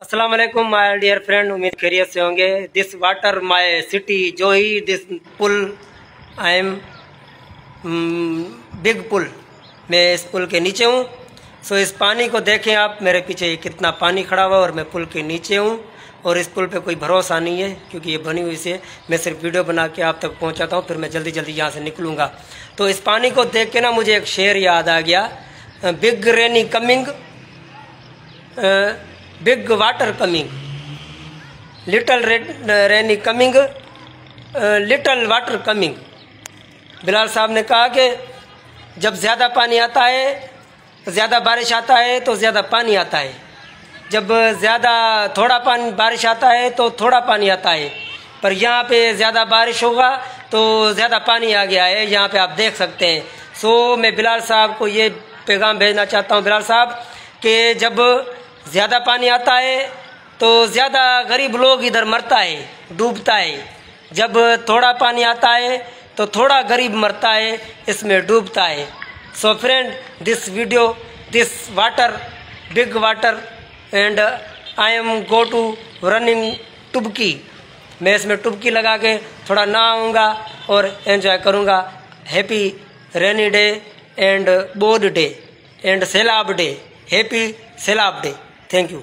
अस्सलाम वालेकुम my dear friend, उम्मीद खैरियत से होंगे। This water my city Johi, this पुल आई एम बिग पुल। मैं इस पुल के नीचे हूँ। सो इस पानी को देखें आप, मेरे पीछे कितना पानी खड़ा हुआ और मैं पुल के नीचे हूँ। और इस पुल पे कोई भरोसा नहीं है क्योंकि ये बनी हुई से मैं सिर्फ वीडियो बना के आप तक पहुँचाता हूँ, फिर मैं जल्दी जल्दी यहाँ से निकलूँगा। तो इस पानी को देख के ना मुझे एक शेर याद आ गया, big rainy coming, big water coming, little rainy coming, little water coming. Bilal साहब ने कहा कि जब ज़्यादा पानी आता है, ज़्यादा बारिश आता है तो ज़्यादा पानी आता है, जब ज़्यादा थोड़ा पानी बारिश आता है तो थोड़ा पानी आता है। पर यहाँ पे ज़्यादा बारिश होगा तो ज़्यादा पानी आ गया है, यहाँ पे आप देख सकते हैं। सो मैं बिलाल साहब को ये पैगाम भेजना चाहता हूँ, बिलाल साहब, कि जब ज़्यादा पानी आता है तो ज़्यादा गरीब लोग इधर मरता है, डूबता है। जब थोड़ा पानी आता है तो थोड़ा गरीब मरता है, इसमें डूबता है। So friend, this video, this water, big water and I am go to running टुबकी। मैं इसमें टुबकी लगा के थोड़ा नहाऊंगा और एंजॉय करूंगा। Happy rainy day and board day and सैलाब डे, हैप्पी सैलाब डे। Thank you.